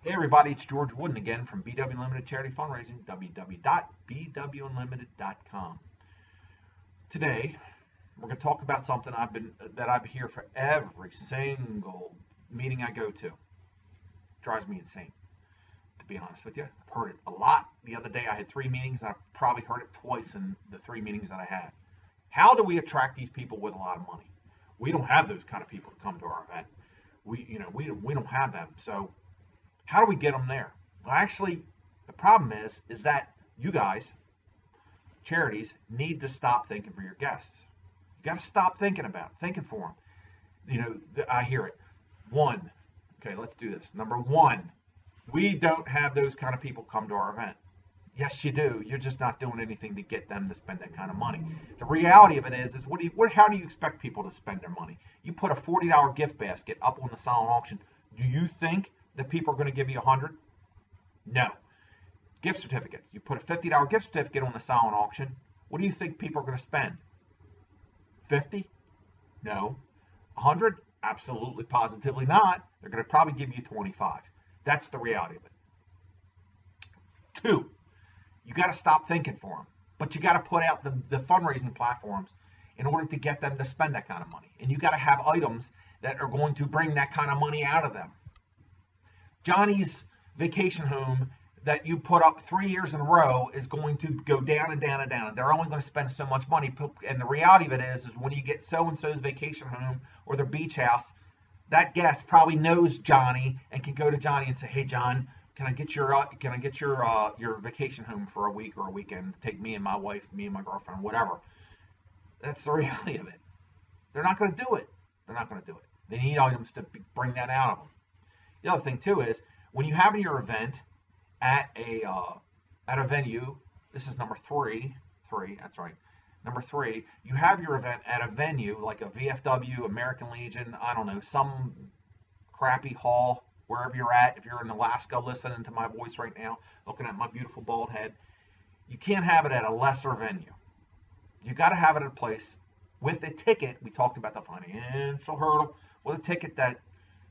Hey everybody, it's George Wooden again from BW Unlimited Charity Fundraising, www.bwunlimited.com. Today, we're going to talk about something I've here for every single meeting I go to. It drives me insane, to be honest with you. I've heard it a lot. The other day I had 3 meetings, and I probably heard it twice in the 3 meetings that I had. How do we attract these people with a lot of money? We don't have those kind of people to come to our event. We don't have them. So how do we get them there? Well, actually, the problem is that you guys, charities, need to stop thinking for your guests. You got to stop thinking for them. I hear it. One, okay, let's do this. Number one, we don't have those kind of people come to our event. Yes, you do. You're just not doing anything to get them to spend that kind of money. The reality of it is how do you expect people to spend their money? You put a $40 gift basket up on the silent auction. Do you think that people are going to give you 100? No. Gift certificates. You put a $50 gift certificate on the silent auction. What do you think people are going to spend? 50? No. 100? Absolutely, positively not. They're going to probably give you 25. That's the reality of it. 2, you got to stop thinking for them. But you got to put out the fundraising platforms in order to get them to spend that kind of money. And you got to have items that are going to bring that kind of money out of them. Johnny's vacation home that you put up 3 years in a row is going to go down and down and down. They're only going to spend so much money. And the reality of it is when you get so-and-so's vacation home or their beach house, that guest probably knows Johnny and can go to Johnny and say, "Hey, John, can I get your vacation home for a week or a weekend? Take me and my wife, me and my girlfriend, whatever." That's the reality of it. They're not going to do it. They're not going to do it. They need items to bring that out of them. The other thing too is when you have your event at a venue. This is number three. That's right. Number 3. You have your event at a venue like a VFW, American Legion. I don't know, some crappy hall wherever you're at. If you're in Alaska, listening to my voice right now, looking at my beautiful bald head, you can't have it at a lesser venue. You got to have it at a place with a ticket. We talked about the financial hurdle with a ticket that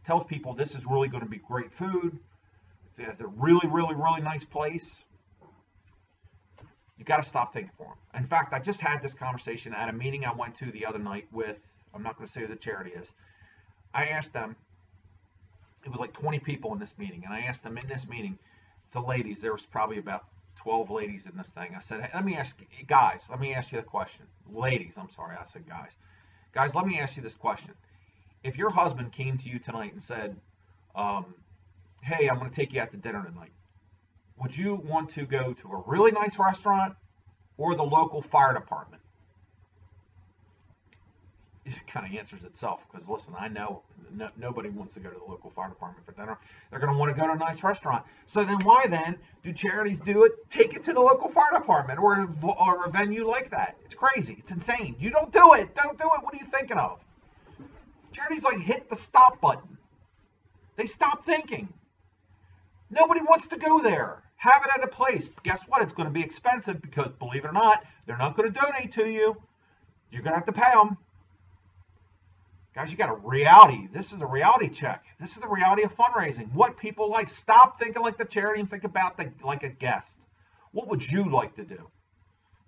tells people this is really going to be great food. It's a really, really, really nice place. You got to stop thinking for them. In fact, I just had this conversation at a meeting I went to the other night with, I'm not going to say who the charity is. I asked them, it was like 20 people in this meeting, and I asked them in this meeting, the ladies, there was probably about 12 ladies in this thing. I said, hey, let me ask you the question. Ladies, I'm sorry, I said guys. Guys, let me ask you this question. If your husband came to you tonight and said, hey, I'm going to take you out to dinner tonight, would you want to go to a really nice restaurant or the local fire department? It kind of answers itself because, listen, I know nobody wants to go to the local fire department for dinner. They're going to want to go to a nice restaurant. So then why then do charities do it? Take it to the local fire department or a venue like that. It's crazy. It's insane. You don't do it. Don't do it. What are you thinking of? Charities hit the stop button. They stop thinking. Nobody wants to go there. Have it at a place. Guess what? It's going to be expensive because, believe it or not, they're not going to donate to you. You're going to have to pay them. Guys, you got a reality. This is a reality check. This is the reality of fundraising. What people like. Stop thinking like the charity and think about like a guest. What would you like to do?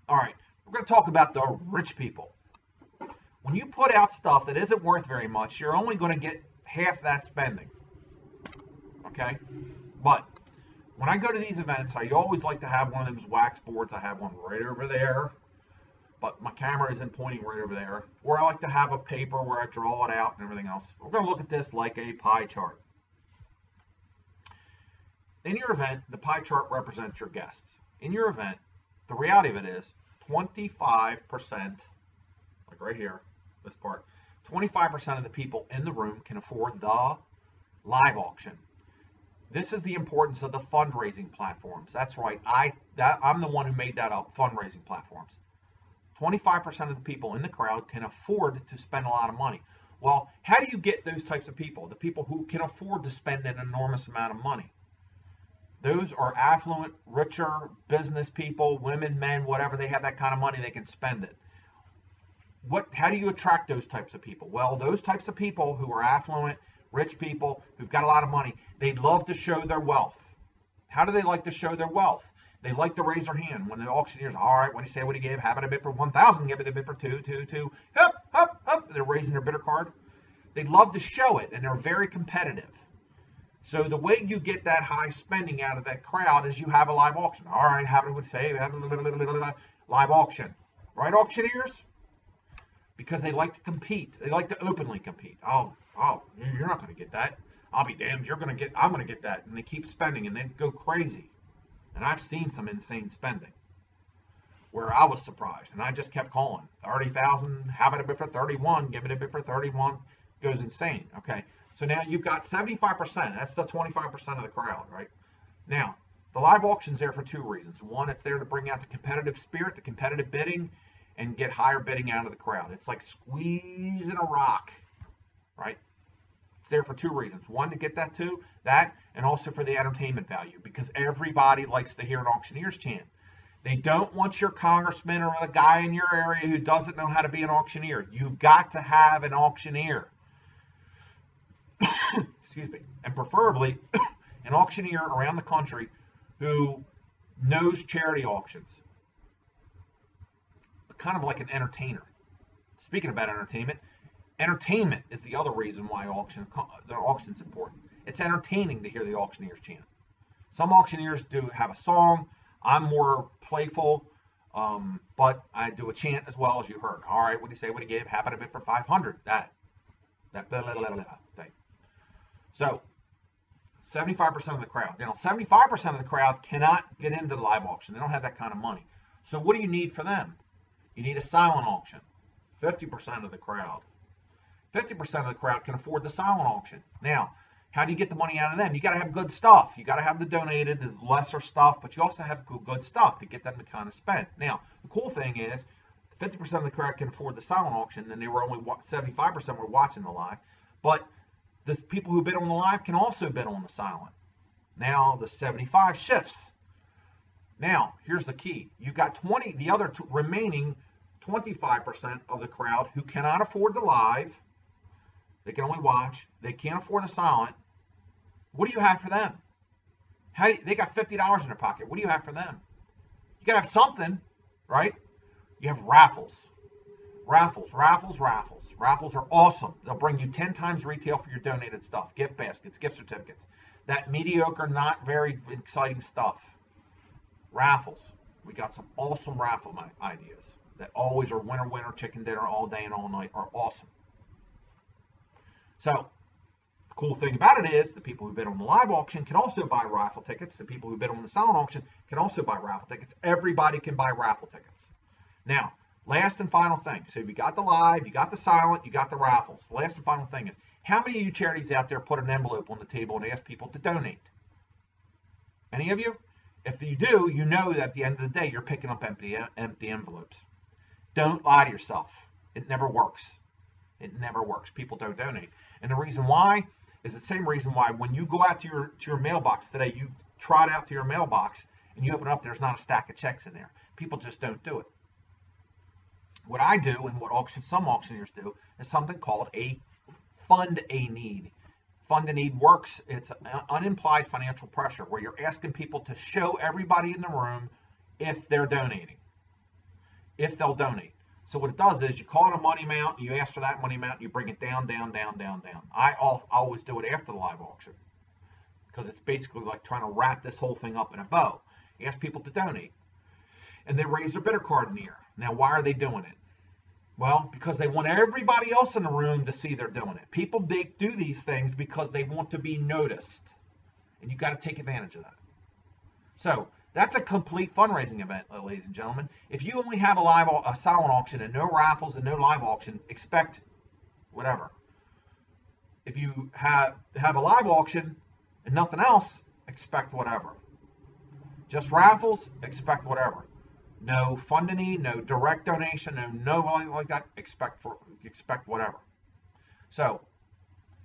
All right, we're going to talk about the rich people. When you put out stuff that isn't worth very much, you're only going to get half that spending. Okay? But when I go to these events, I always like to have one of those wax boards. I have one right over there, but my camera isn't pointing right over there. Or I like to have a paper where I draw it out and everything else. We're going to look at this like a pie chart. In your event, the pie chart represents your guests. In your event, the reality of it is 25%, like right here, this part, 25% of the people in the room can afford the live auction. This is the importance of the fundraising platforms. That's right. I'm the one who made that up, fundraising platforms. 25% of the people in the crowd can afford to spend a lot of money. Well, how do you get those types of people? The people who can afford to spend an enormous amount of money. Those are affluent, richer business people, women, men, whatever. They have that kind of money, they can spend it. How do you attract those types of people? Well, those types of people who are affluent, rich people who've got a lot of money, They love to show their wealth. How do they like to show their wealth? They like to raise their hand when the auctioneer's, all right, what do you say, what do you give? Have it a bid for 1,000, give it a bid for 2. Hup, hup, hup. They're raising their bidder card. They love to show it, and they're very competitive. So the way you get that high spending out of that crowd is you have a live auction. All right, have it would say, have a live auction. Right, auctioneers? Because they like to compete. They like to openly compete. Oh, you're not going to get that. I'll be damned. I'm going to get that. And they keep spending, and they go crazy. And I've seen some insane spending where I was surprised, and I just kept calling. 30,000, have it a bid for 31, give it a bid for 31, goes insane. Okay, so now you've got 75%. That's the 25% of the crowd, right? Now, the live auction's there for two reasons. One, it's there to bring out the competitive spirit, the competitive bidding, and get higher bidding out of the crowd. It's like squeezing a rock, right? It's there for two reasons. One, to get that, and also for the entertainment value, because everybody likes to hear an auctioneer's chant. They don't want your congressman or the guy in your area who doesn't know how to be an auctioneer. You've got to have an auctioneer. Excuse me. And preferably an auctioneer around the country who knows charity auctions. Kind of like an entertainer. Speaking about entertainment is the other reason why the auction's important. It's entertaining to hear the auctioneers chant. Some auctioneers do have a song. I'm more playful, but I do a chant as well, as you heard. All right, what do you say? What do you give? Have it a bid for 500. That blah, blah, blah, blah, thing. So 75% of the crowd. 75% of the crowd cannot get into the live auction. They don't have that kind of money. So what do you need for them? You need a silent auction. 50% of the crowd. 50% of the crowd can afford the silent auction. Now, how do you get the money out of them? You got to have good stuff. You got to have the donated, the lesser stuff, but you also have good stuff to get them to kind of spend. Now, the cool thing is, 50% of the crowd can afford the silent auction, and they were only 75% were watching the live. But the people who bid on the live can also bid on the silent. Now, the 75 shifts. Now, here's the key. You've got the other remaining 25% of the crowd who cannot afford the live. They can only watch. They can't afford the silent. What do you have for them? They got $50 in their pocket. What do you have for them? You got to have something, right? You have raffles. Raffles are awesome. They'll bring you 10 times retail for your donated stuff. Gift baskets, gift certificates. That mediocre, not very exciting stuff. Raffles. We got some awesome raffle ideas that always are winner, chicken dinner all day and all night are awesome. So, the cool thing about it is the people who bid on the live auction can also buy raffle tickets. The people who bid on the silent auction can also buy raffle tickets. Everybody can buy raffle tickets. Now, last and final thing. So, you got the live, you got the silent, you got the raffles. The last and final thing is, how many of you charities out there put an envelope on the table and ask people to donate? Any of you? If you do, you know that at the end of the day, you're picking up empty envelopes. Don't lie to yourself. It never works. It never works. People don't donate. And the reason why is the same reason why when you go out to your mailbox today, you trot out to your mailbox and you open it up, there's not a stack of checks in there. People just don't do it. What I do and what some auctioneers do is something called a fund a need. Fund a need works. It's unimplied financial pressure where you're asking people to show everybody in the room if they're donating, if they'll donate. So what it does is you call it a money amount, you ask for that money amount, you bring it down. I always do it after the live auction because it's basically like trying to wrap this whole thing up in a bow. You ask people to donate, and they raise their bidder card in the air. Now, why are they doing it? Well, because they want everybody else in the room to see they're doing it. People do these things because they want to be noticed, and you got to take advantage of that. So that's a complete fundraising event, ladies and gentlemen. If you only have a silent auction and no raffles and no live auction, expect whatever. If you have a live auction and nothing else, expect whatever. Just raffles, expect whatever. No fund a need, no direct donation, no like that. Expect whatever. So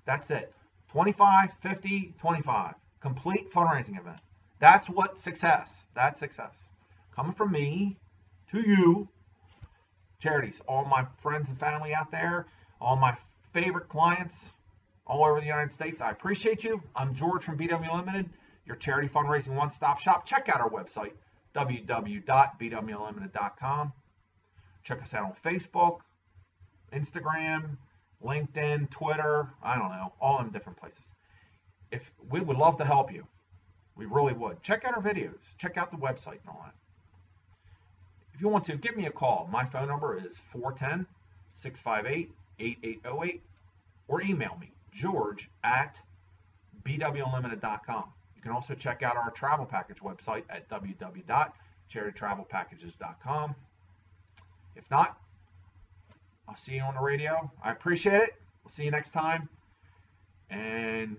that's it. 25, 50, 25. Complete fundraising event. That's what success. That's success. Coming from me to you, charities, all my friends and family out there, all my favorite clients, all over the United States. I appreciate you. I'm George from BW Limited, your charity fundraising one-stop shop. Check out our website, www.bwlimited.com. Check us out on Facebook, Instagram, LinkedIn, Twitter, I don't know, all in different places. If we would love to help you. We really would. Check out our videos. Check out the website and all that. If you want to, give me a call. My phone number is 410-658-8808, or email me, george@bwunlimited.com. You can also check out our travel package website at www.charitytravelpackages.com. If not, I'll see you on the radio. I appreciate it. We'll see you next time. And